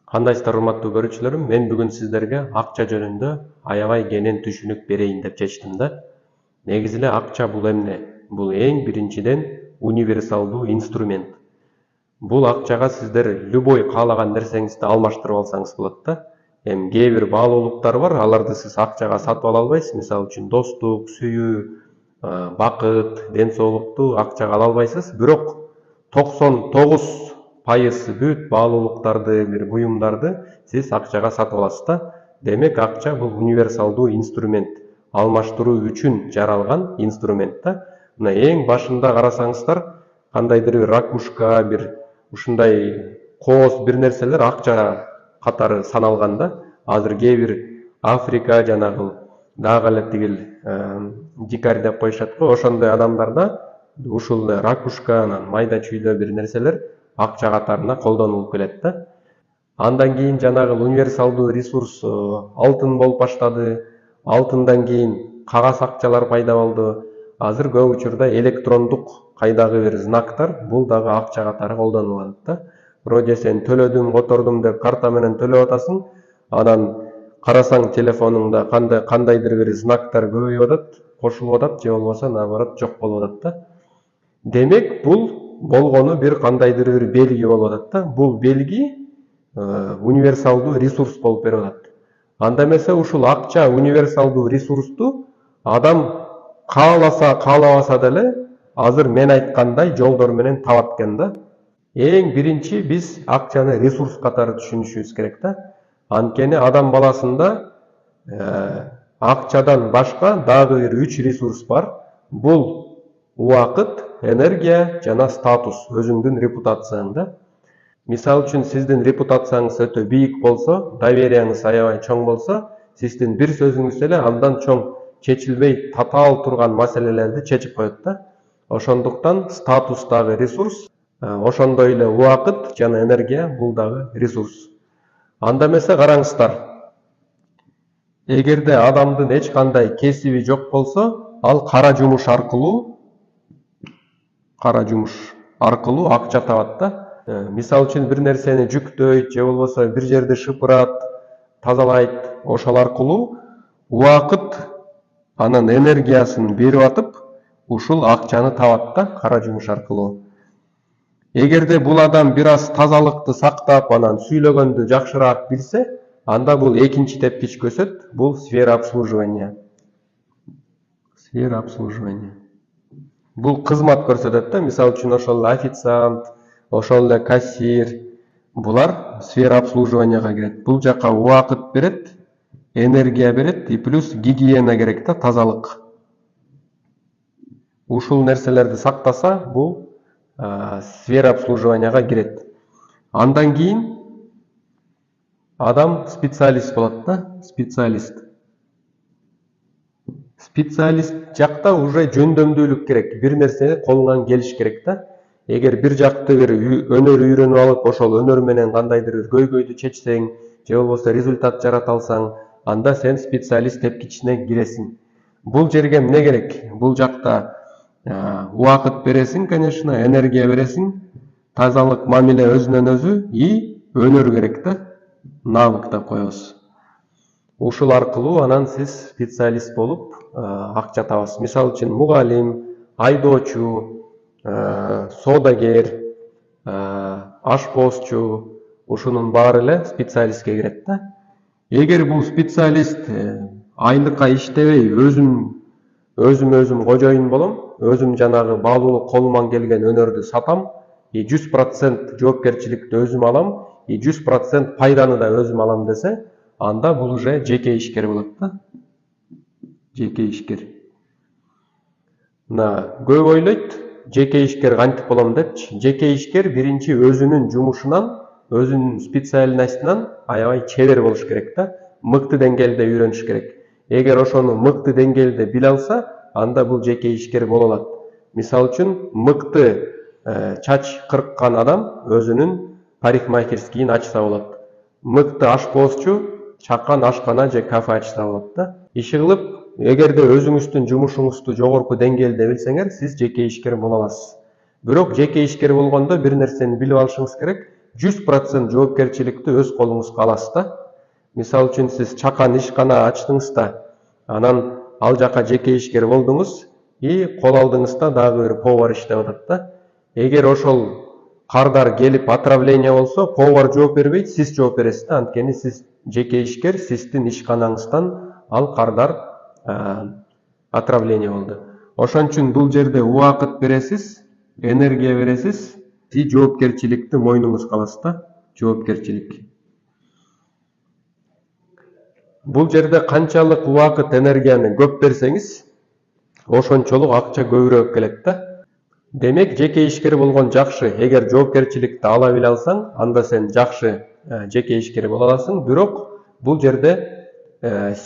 Кандайсыздар урматтуу көрүүчүлөрүм, мен бүгүн сиздерге акча жөнүндө аябай кенен түшүнүк берейин деп чечтим да. Негизи эле акча бул эмне? Бул эң биринчиден универсалдуу инструмент. Бул акчага сиздер любой каалаган нерсеңизди алмаштырып алсаңыз болот да. Эми кээ бир баалуулуктар бар, аларды сиз акчага сатып ала албайсыз. Мисалы үчүн достук, сүйүү, бакыт, ден соолукту акчага ала албайсыз. Бирок 99% бүт баалуулуктарды, бир буюмдарды сиз акчага сатып аласыз да. Демек, акча бул универсалдуу инструмент, алмаштыруу үчүн жаралган инструмент да. Мына эң башында карасаңыздар, кандайдыр бир ракушка, бир ушундай кооз бир нерселер акча катары саналган да. Азыр кээ бир Африка жанагы дагы эле тигил дикарь деп коюшат го, ошондой адамдарда ушул ракушка, анан майда чүйдө бир нерселер акча катарына колдонулуп келет да. Андан кийин жанагы универсалдуу ресурс алтын болуп баштады. Алтындан кийин кагаз акчалар пайда болду. Азыр көп учурда электрондук кайдагы бир знактар бул дагы акча катары колдонулуп атат да. Вроде сен төлөдүм, котордум деп карта менен төлөп атасың, анан карасаң телефонуңда кандайдыр бир знактар көбөйүп атат, кошулуп атат, же болбосо наоборот жок болуп атат да. Демек, бул болгону бир кандайдыр бир белги болуп атат да. Бул белги универсалдуу ресурс болуп берип атат. Анда эмесе ушул акча универсалдуу ресурсту адам кааласа, каалабаса деле азыр мен айткандай жолдор менен табат экен да. Эң биринчи биз акчаны ресурс катары түшүнүшүбүз керек да. Анткени адам баласында акчадан башка дагы бир 3 ресурс бар. Бул убакыт, энергия жана статус, өзүңдүн репутацияң да. Мисалы үчүн сиздин репутацияңыз өтө бийик болсо, доверияңыз аябай чоң болсо, сиздин бир сөзүңүз эле андан чоң чечилбей татаал турган маселелерди чечип коет да. Ошондуктан статус дагы ресурс, ошондой эле убакыт жана энергия бул дагы ресурс. Анда эмесе караңыздар, эгерде адамдын эч кандай кесиби жок болсо, ал кара жумуш аркылуу акча табат да. Мисалы үчүн бир нерсени жүктөйт, же болбосо бир жерди шыпырат, тазалайт, ошол аркылуу убакыт анан энергиясын берип атып, ушул акчаны табат да, кара жумуш аркылуу. Эгерде бул адам бир аз тазалыкты сактап, анан сүйлөгөндү жакшыраак билсе, анда бул экинчи тепкич көсөт, бул сфера обслуживания. Бул кызмат көрсөтөт да, мисалы үчүн ошол официант, ошол эле кассир, булар сфера обслуживанияга кирет. Бул жака убакыт берет, энергия берет, и плюс гигиена керек да, тазалык. Ушул нерселерди сактаса, бул сфера обслуживанияга кирет. Андан кийин адам специалист болот да, Специалист жакта уже жөндөмдүүлүк керек, бир нерсени колуңан келиш керек да. Эгер бир жакты бир өнөр үйрөнүп алып, ошол өнөр менен кандайдыр бир көйгөйдү чечсең, же болбосо результат жарата алсаң, анда сен специалист тепкичине киресиң. Бул жерге эмне керек? Бул жакта убакыт бересиң, конечно, энергия бересиң, тазалык, мамиле өзүнөн өзү и өнөр керек да, навык деп коебуз. Ушул аркылуу анан сиз специалист болуп акча табасыз. Мисалы үчүн мугалим, айдоочу, соодагер, ашпозчу, ушунун баары эле специалистке кирет да. Эгер бул специалист айлыкка иштебей, өзүм кожоюн болом, өзүм жанагы баалуулук колуман келген өнөрдү сатам, 100% жоопкерчиликти өзүм алам, 100% пайданы да өзүм алам десе, анда бул уже жеке ишкер болот да. Жеке ишкер. Көп ойлойт, жеке ишкер кантип болом депчи. Жеке ишкер биринчи өзүнүн жумушунан, өзүнүн специальностунан аябай чебер болуш керек да. Мыкты деңгээлде үйрөнүш керек. Эгер ошону мыкты деңгээлде биле алса, анда бул жеке ишкер боло алат. Мисалы үчүн, мыкты чач кырккан адам өзүнүн парикмахерскийин ачса болот. Мыкты ашпозчу чакан ашкана же кафе ачса болот да. Иши кылып, эгерде өзүңүздүн жумушуңузду жогорку деңгээлде билсеңер, сиз жеке ишкер боло аласыз. Бирок жеке ишкер болгондо бир нерсени билип алышыңыз керек. 100% жоопкерчиликти өз колуңузга аласыз да. Мисалы үчүн сиз чакан ишкана ачтыңыз да, анан ал жака жеке ишкер болдуңуз и кол алдыңыз да дагы бир повар иштеп атат да. Эгер ошол кардар келип отравление болсо, повар жооп бербейт, сиз жооп бересиз да. Анткени сиз жеке ишкер, сиздин ишканаңыздан ал кардар отравление болду. Ошон үчүн бул жерде убакыт бересиз, энергия бересиз, и жоопкерчиликти мойнуңузга аласыз да, жоопкерчилик. Бул жерде канчалык убакыт энергияны көп берсеңиз, ошончолук акча көбүрөөк келет да. Демек, жеке ишкер болгон жакшы. Эгер жоопкерчиликти ала биле алсаң, анда сен жакшы жеке ишкер боло аласың. Бирок бул жерде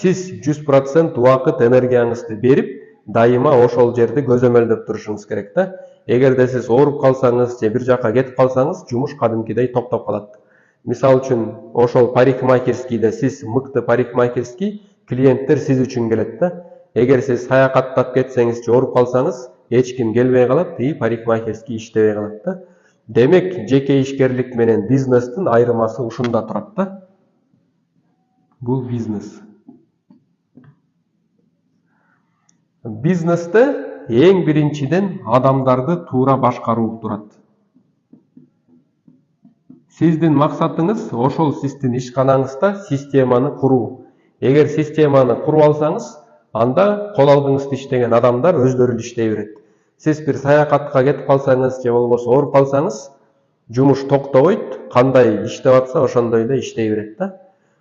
сиз 100% убакыт энергияңызды берип, дайыма ошол жерди көзөмөлдөп турушуңуз керек да. Эгерде сиз ооруп калсаңыз же бир жака кетип калсаңыз, жумуш кадимкидей токтоп калат. Мисалы үчүн, ошол парикмахерскийде сиз мыкты парикмахерский, клиенттер сиз үчүн келет да. Эгер сиз саякаттап кетсеңиз же ооруп калсаңыз, эч ким келбей калат и парикмахерский иштебей калат да. Демек, жеке ишкерлик менен бизнестин айырмасы ушунда турат да. Бул бизнес. Бизнесте эң биринчиден адамдарды туура башкаруу турат. Сиздин максатыңыз ошол сиздин ишканаңызда системаны куруу. Эгер системаны куруп алсаңыз, анда кол алдыңызда иштеген адамдар өздөрү иштей берет. Сиз бир саякатка кетип калсаңыз же болбосо ооруп калсаңыз, жумуш токтобойт, кандай иштеп атса ошондой эле иштей берет да.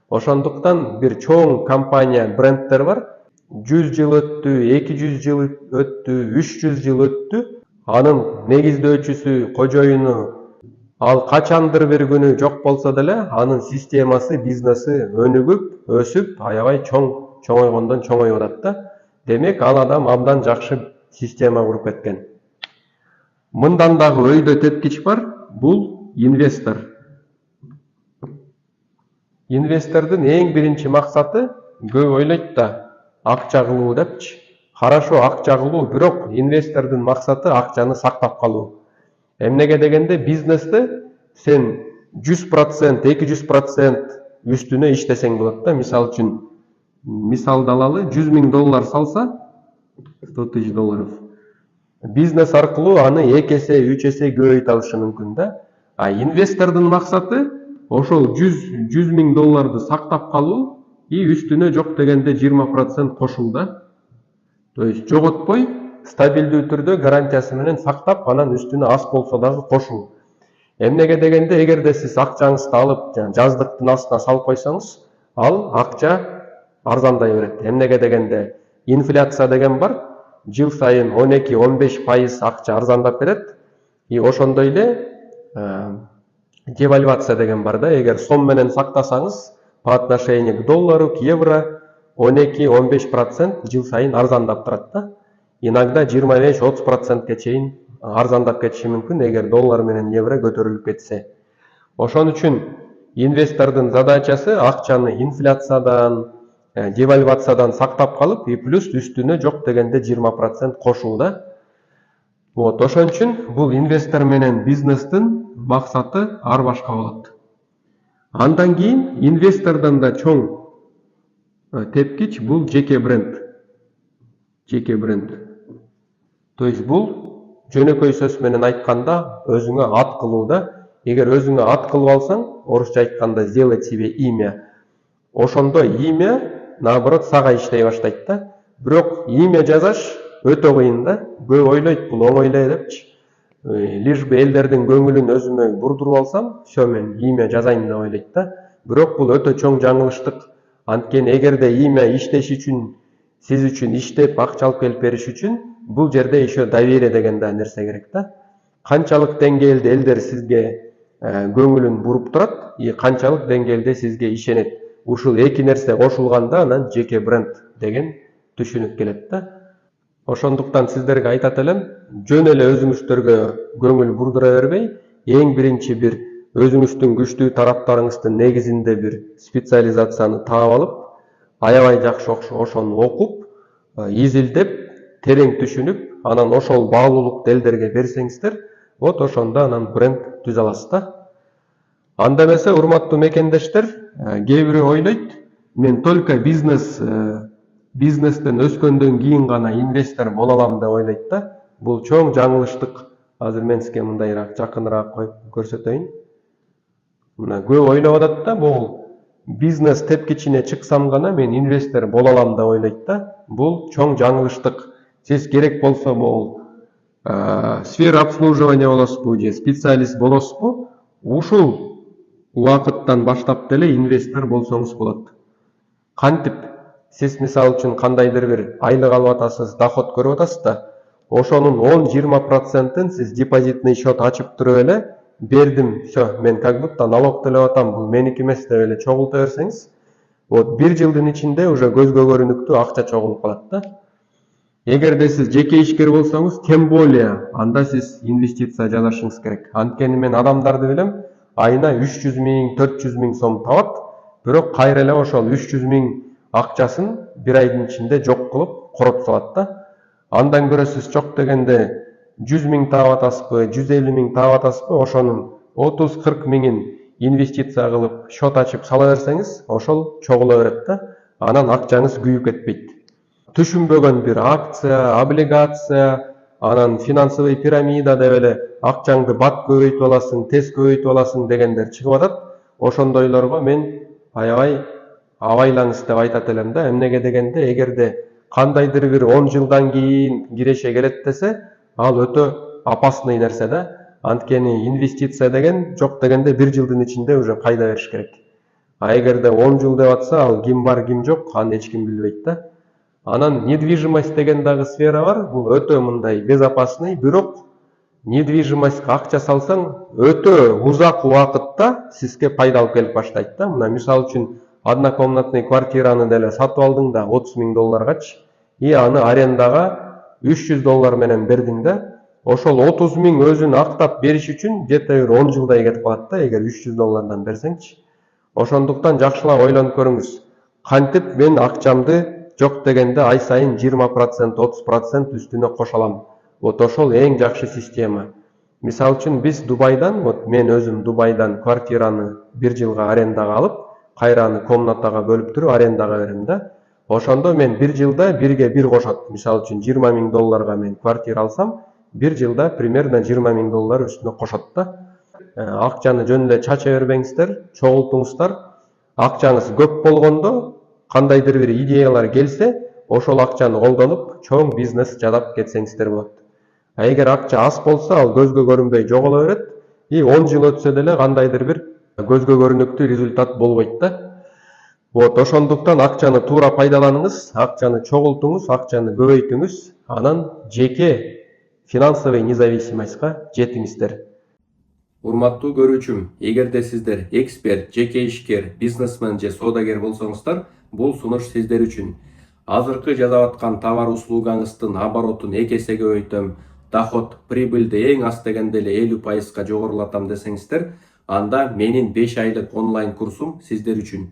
Ошондуктан бир чоң компания, брендтер бар. 100 жыл өттү, 200 жыл өттү, 300 жыл өттү. Анын негиздөөчүсү, кожоюну ал качандыр бир күнү жок болсо деле, анын системасы, бизнеси өнүгүп, өсүп, аябай чоңойгондон чоңоюп атат да. Демек, ал адам абдан жакшы система куруп кеткен. Мындан дагы өйдө теткич бар, бул инвестор. Инвестордун эң биринчи максаты көп ойлойт да, акча кылуу депчи. Хорошо, акча кылуу, бирок инвестордун максаты акчаны сактап калуу. Эмнеге дегенде, бизнесте сен 100%, 200% үстүнө иштесең болот да. Мисалы үчүн, мисалдалалы, 100 000 доллар салса, 100 000 долларов. Бизнес аркылуу аны 2 эсе, 3 эсе көбөйтө алышы мүмкүн да. А инвестордун максаты ошол 100 000 долларды сактап калуу и үстүнө жок дегенде 20% кошул да. То есть жоготпой, стабилдүү түрдө гарантиясы менен сактап, анан үстүнө аз болсо дагы кошуу. Эмнеге дегенде, эгерде сиз акчаңызды алып, жаздыктын астына салып койсоңуз, ал акча арзандай берет. Эмнеге дегенде, инфляция деген бар, жыл сайын 12-15% акча арзандап берет. И ошондой эле девальвация деген бар да. Эгер сом менен сактасаңыз, по отношению к доллару, к евро 12-15% жыл сайын арзандап турат да. Иногда 25-30%ке чейин арзандап кетиши мүмкүн, эгер доллар менен евро көтөрүлүп кетсе. Ошон үчүн инвестордун задачасы акчаны инфляциядан, девальвациядан сактап калып, и плюс үстүнө жок дегенде 20% кошуу да. Вот, ошон үчүн бул инвестор менен бизнестин максаты ар башка болот. Андан кийин инвестордон да чоң тепкич бул жеке бренд. Жеке бренд. То есть бул жөнөкөй сөз менен айтканда өзүңө ат кылуу да. Эгер өзүңө ат кылып алсаң, орусча айтканда сделать себе имя. Ошондо имя наоборот сага иштей баштайт да. Бирок имя жазаш өтө кыйын да. Көп ойлойт, бул оңой эле депчи. Лишь бы элдердин көңүлүн өзүмө бурдуруп алсам, всё, мен имя жазайын деп ойлойт да. Бирок бул өтө чоң жаңылыштык. Анткени эгерде имя иштеш үчүн, сиз үчүн иштеп, акча алып келип бериш үчүн, бул жерде еще доверие деген да нерсе керек да. Канчалык деңгээлде элдер сизге көңүлүн буруп турат, и канчалык деңгээлде сизге ишенет. Ушул эки нерсе кошулганда анан жеке бренд деген түшүнүк келет да. Ошондуктан сиздерге айтат элем, жөн эле өзүңүздөргө көңүл бурдура бербей, эң биринчи бир өзүңүздүн күчтүү тараптарыңыздын негизинде бир специализацияны таап алып, аябай жакшы ошону окуп, изилдеп, терең түшүнүп, анан ошол баалуулукту элдерге берсеңиздер, вот ошондо анан бренд түзө аласыз да. Анда эмесе, урматтуу мекендештер, кээ бири ойлойт, мен только бизнестен өскөндөн кийин гана инвестор боло алам деп ойлойт да. Бул чоң жаңылыштык. Азыр мен сизге мындайраак жакыныраак коюп көрсөтөйүн. Мына көп ойлоп атат да, бул бизнес тепкичине чыксам гана мен инвестор боло алам деп ойлойт да. Бул чоң жаңылыштык. Сиз керек болсо бул сфера обслуживания болосузбу же специалист болосузбу, ушул убакыттан баштап деле инвестор болсоңуз болот. Кантип? Сиз мисалы үчүн кандайдыр бир айлык алып атасыз, доход көрүп атасыз да, ошонун 10-20%-ын сиз депозитный счет ачып туруп эле бердим, все, мен как будто налог төлөп атам, бул меники эмес деп эле чогулта берсеңиз, вот 1 жылдын ичинде уже көзгө көрүнүктүү акча чогулуп калат да. Эгерде сиз жеке ишкер болсоңуз, тем более анда сиз инвестиция жасашыңыз керек. Анткени мен адамдарды билем, айына 300 000, 400 000 сом табат, бирок кайра эле ошол 300 000 акчасын бир айдын ичинде жок кылып коротуп салат да. Андан көрө сиз жок дегенде 100 000 таап атасызбы, 150 000 таап атасызбы, ошонун 30-40 000-ин инвестиция кылып счет ачып сала берсеңиз, ошол чогула берет да. Анан акчаңыз күйүп кетпейт. Түшүнбөгөн бир акция, облигация, анан финансовый пирамида деп эле акчаңды бат көбөйтүп аласың, тез көбөйтүп аласың дегендер чыгып атат. Ошондойлорго мен аябай абайлаңыз деп айтат элем да. Эмнеге дегенде, эгерде кандайдыр бир 10 жылдан кийин киреше келет десе, ал өтө опасный нерсе да. Анткени инвестиция деген жок дегенде 1 жылдын ичинде уже кайда бериш керек. А эгерде 10 жыл деп атса, ал ким бар, ким жок, аны эч ким билбейт да. Анан недвижимость деген дагы сфера бар. Бул өтө мындай безопасный, бирок недвижимостька акча салсаң, өтө узак убакытта сизге пайда алып келип баштайт да. Мына мисалы үчүн однокомнатный квартираны деле сатып алдың да $30 000-чы, и аны арендага $300 менен бердиң да. Ошол 30 000 өзүн актап бериш үчүн где-то 10 жылдай кетип калат да, эгер $300 берсеңчи. Ошондуктан жакшылап ойлонуп көрүңүз. Кантип мен акчамды жок дегенде ай сайын 20%, 30% үстүнө кошо алам. Вот ошол эң жакшы система. Мисалы үчүн биз Дубайдан, вот мен өзүм Дубайдан квартираны 1 жылга арендага алып, кайраны комнатага бөлүп туруп арендага берем да. Ошондо мен 1 жылда 1/1 кошот. Мисалы үчүн $20 000 мен квартира алсам, 1 жылда примерно $20 000 үстүнө кошот да. Акчаны жөн эле чача бербеңиздер, чогултуңуздар. Акчаңыз көп болгондо, кандайдыр бир идеялар келсе, ошол акчаны колдонуп, чоң бизнес жасап кетсеңиздер болот. А эгер акча аз болсо, ал көзгө көрүнбөй жоголо берет, и 10 жыл өтсө деле кандайдыр бир көзгө көрүнүктүү результат болбойт да. Вот ошондуктан акчаны туура пайдаланыңыз, акчаны чогултуңуз, акчаны көбөйтүңүз, анан жеке финансовый независимостька жетиңиздер. Урматтуу көрүүчүм, эгерде сиздер эксперт, жеке ишкер, бизнесмен же соодагер болсоңуздар, бул сунуш сиздер үчүн. Азыркы жасап аткан товар услугаңыздын оборотун 2 эсеге көбөйтөм, доход, прибыльди эң аз дегенде эле 50%-ка жогорулатам десеңиздер, анда менин 5 айлык онлайн курсум сиздер үчүн.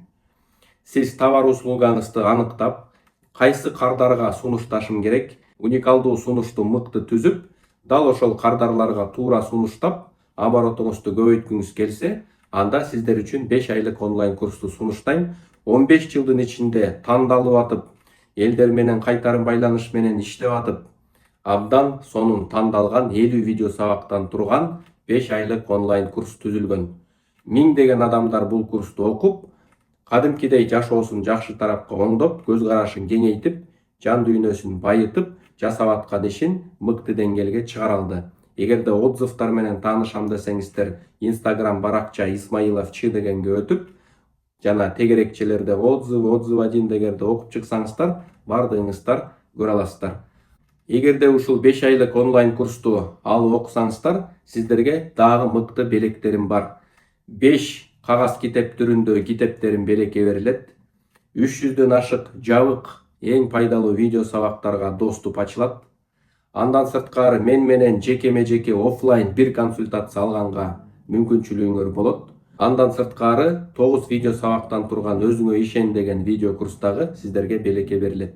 Сиз товар услугаңызды аныктап, кайсы кардарга сунушташым керек, уникалдуу сунушту мыкты түзүп, дал ошол кардарларга туура сунуштап, оборотуңузду көбөйткүңүз келсе, анда сиздер үчүн 5 айлык онлайн курсту сунуштайм. 15 жылдын ичинде тандалып атып, элдер менен кайтарым байланыш менен иштеп атып, абдан сонун тандалган 50 видео сабактан турган 5 айлык онлайн курс түзүлгөн. 1000 адамдар бул курсту окуп, кадимкидей жашоосун жакшы тарапка оңдоп, көз карашын кеңейтип, жан дүйнөсүн байытып, жасап аткан ишин мыкты деңгээлге чыгара алды. Эгерде отзывтар менен таанышам десеңиздер, Instagram баракча Исмаилов Ч дегенге өтүп, жана тегерекчелерде отзыв 1 дегенде окуп чыксаңыздар, бардыгыңыздар көрө аласыздар. Эгерде ушул 5 айлык онлайн курсту алып окусаңыздар, сиздерге дагы мыкты белектерим бар. 5 кагаз китеп түрүндө китептерим белекке берилет. 300дөн ашык жабык эң пайдалуу видео сабактарга доступ ачылат. Андан сырткары мен менен жекеме-жеке офлайн бир консультация алганга мүмкүнчүлүгүңөр болот. Андан сырткары 9 видео сабактан турган өзүңө ишен деген видео курстагы сиздерге белекке берилет.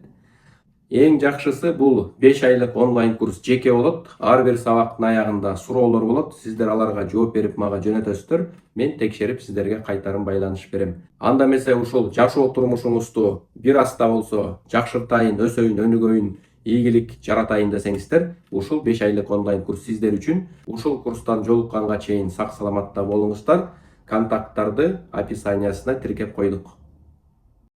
Эң жакшысы бул 5 айлык онлайн курс жеке болот. Ар бир сабактын аягында суроолор болот. Сиздер аларга жооп берип мага жөнөтөсүздөр. Мен текшерип сиздерге кайтарым байланыш берем. Анда эмесе ушул жашоо турмушуңузду бир аз да болсо жакшыртайын, өсөйүн, өнүгөйүн, ийгилик жаратайын десеңиздер, ушул 5 айлык онлайн курс сиздер үчүн. Ушул курстан жолукканга чейин сак саламатта болуңуздар. Контакттарды описаниясына тиркеп койдук.